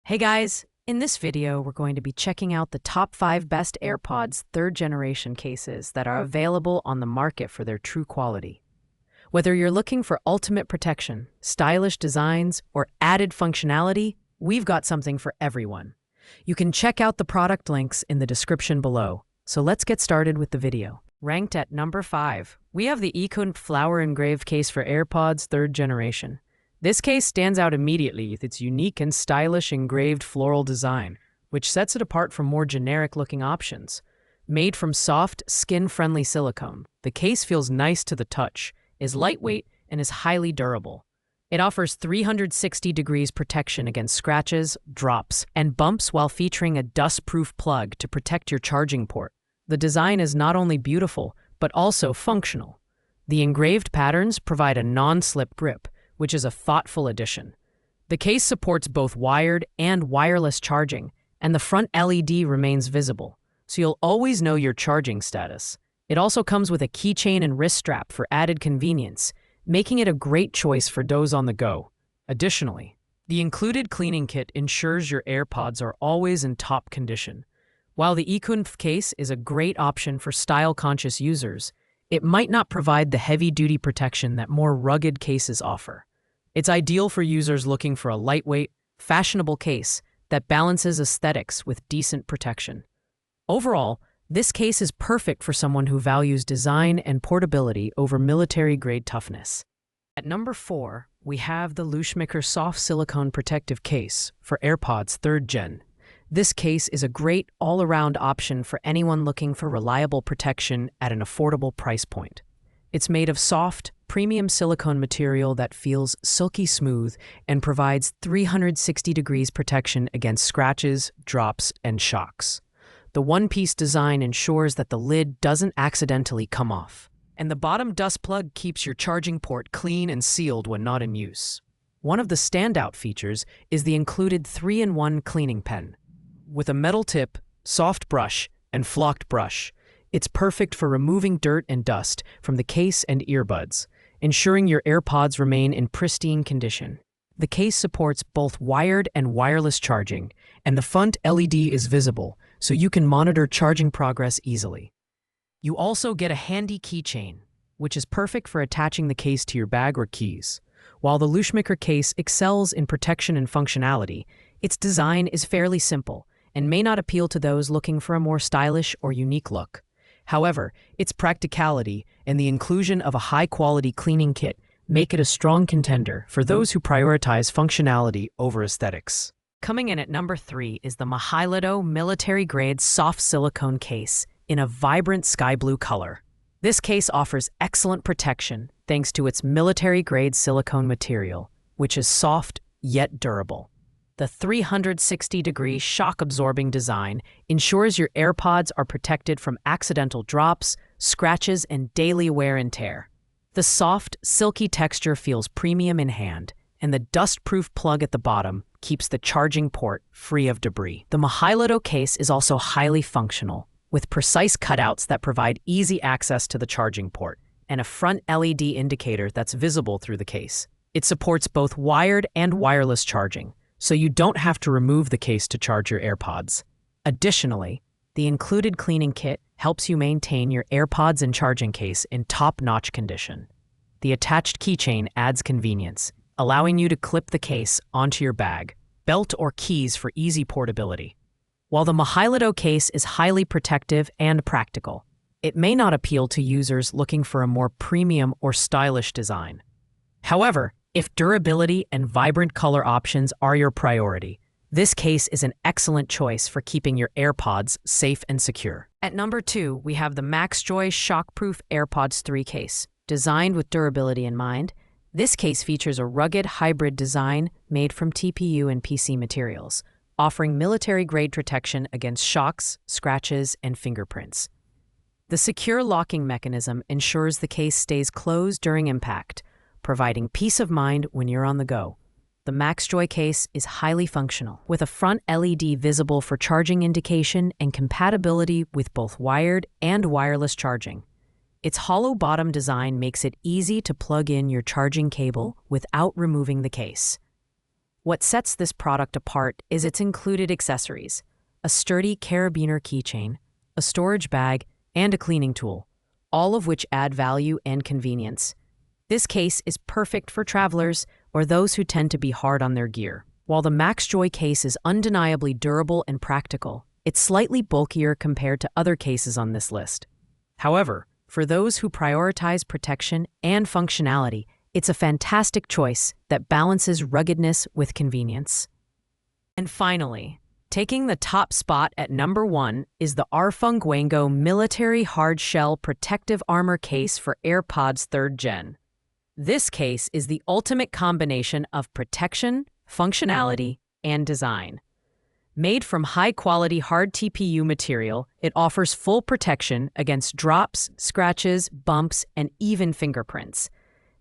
Hey guys, in this video we're going to be checking out the top 5 best AirPods 3rd generation cases that are available on the market for their true quality. Whether you're looking for ultimate protection, stylish designs, or added functionality, we've got something for everyone. You can check out the product links in the description below. So let's get started with the video. Ranked at number 5, we have the silicone flower engraved case for AirPods 3rd generation. This case stands out immediately with its unique and stylish engraved floral design, which sets it apart from more generic-looking options. Made from soft, skin-friendly silicone, the case feels nice to the touch, is lightweight, and is highly durable. It offers 360 degrees protection against scratches, drops, and bumps while featuring a dust-proof plug to protect your charging port. The design is not only beautiful, but also functional. The engraved patterns provide a non-slip grip, which is a thoughtful addition. The case supports both wired and wireless charging, and the front LED remains visible, so you'll always know your charging status. It also comes with a keychain and wrist strap for added convenience, making it a great choice for those on the go. Additionally, the included cleaning kit ensures your AirPods are always in top condition. While the silicone case is a great option for style-conscious users, it might not provide the heavy-duty protection that more rugged cases offer. It's ideal for users looking for a lightweight, fashionable case that balances aesthetics with decent protection. Overall, this case is perfect for someone who values design and portability over military-grade toughness. At number 4, we have the Shockproof soft silicone protective case for AirPods 3rd Gen. This case is a great all-around option for anyone looking for reliable protection at an affordable price point. It's made of soft, premium silicone material that feels silky smooth and provides 360 degrees protection against scratches, drops, and shocks. The one-piece design ensures that the lid doesn't accidentally come off, and the bottom dust plug keeps your charging port clean and sealed when not in use. One of the standout features is the included 3-in-1 cleaning pen. With a metal tip, soft brush, and flocked brush, it's perfect for removing dirt and dust from the case and earbuds, ensuring your AirPods remain in pristine condition. The case supports both wired and wireless charging, and the front LED is visible, so you can monitor charging progress easily. You also get a handy keychain, which is perfect for attaching the case to your bag or keys. While the Shockproof case excels in protection and functionality, its design is fairly simple and may not appeal to those looking for a more stylish or unique look. However, its practicality and the inclusion of a high-quality cleaning kit make it a strong contender for those who prioritize functionality over aesthetics. Coming in at number 3 is the Shockproof military-grade soft silicone case in a vibrant sky blue color. This case offers excellent protection thanks to its military-grade silicone material, which is soft yet durable. The 360-degree shock-absorbing design ensures your AirPods are protected from accidental drops, scratches, and daily wear and tear. The soft, silky texture feels premium in hand, and the dust-proof plug at the bottom keeps the charging port free of debris. The Shockproof case is also highly functional, with precise cutouts that provide easy access to the charging port, and a front LED indicator that's visible through the case. It supports both wired and wireless charging, so you don't have to remove the case to charge your AirPods. Additionally, the included cleaning kit helps you maintain your AirPods and charging case in top-notch condition. The attached keychain adds convenience, allowing you to clip the case onto your bag, belt, or keys for easy portability. While the Shockproof case is highly protective and practical, it may not appeal to users looking for a more premium or stylish design. However, if durability and vibrant color options are your priority, this case is an excellent choice for keeping your AirPods safe and secure. At number 2, we have the MaxJoy Shockproof AirPods 3 case. Designed with durability in mind, this case features a rugged hybrid design made from TPU and PC materials, offering military-grade protection against shocks, scratches, and fingerprints. The secure locking mechanism ensures the case stays closed during impact, providing peace of mind when you're on the go. The MaxJoy case is highly functional, with a front LED visible for charging indication and compatibility with both wired and wireless charging. Its hollow bottom design makes it easy to plug in your charging cable without removing the case. What sets this product apart is its included accessories: a sturdy carabiner keychain, a storage bag, and a cleaning tool, all of which add value and convenience. This case is perfect for travelers or those who tend to be hard on their gear. While the MaxJoy case is undeniably durable and practical, it's slightly bulkier compared to other cases on this list. However, for those who prioritize protection and functionality, it's a fantastic choice that balances ruggedness with convenience. And finally, taking the top spot at number 1 is the Arfung Military Hard Shell Protective Armor Case for AirPods 3rd Gen. This case is the ultimate combination of protection, functionality, and design. Made from high-quality hard TPU material, it offers full protection against drops, scratches, bumps, and even fingerprints.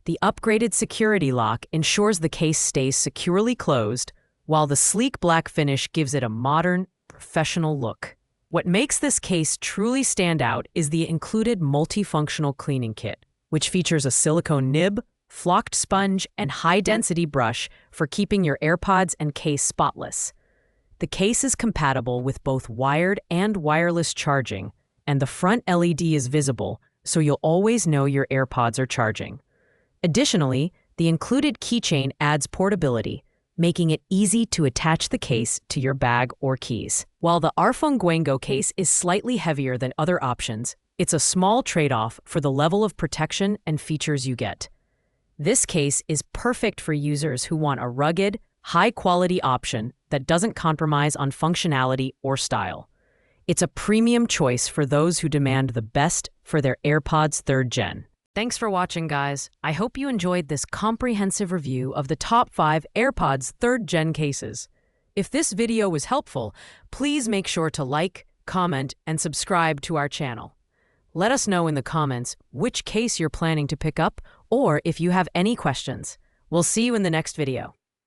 The upgraded security lock ensures the case stays securely closed, while the sleek black finish gives it a modern, professional look. What makes this case truly stand out is the included multifunctional cleaning kit, which features a silicone nib, flocked sponge, and high-density brush for keeping your AirPods and case spotless. The case is compatible with both wired and wireless charging, and the front LED is visible, so you'll always know your AirPods are charging. Additionally, the included keychain adds portability, making it easy to attach the case to your bag or keys. While the Arfung case is slightly heavier than other options, it's a small trade-off for the level of protection and features you get. This case is perfect for users who want a rugged, high-quality option that doesn't compromise on functionality or style. It's a premium choice for those who demand the best for their AirPods 3rd Gen. Thanks for watching, guys. I hope you enjoyed this comprehensive review of the top 5 AirPods 3rd Gen cases. If this video was helpful, please make sure to like, comment, and subscribe to our channel. Let us know in the comments which case you're planning to pick up or if you have any questions. We'll see you in the next video.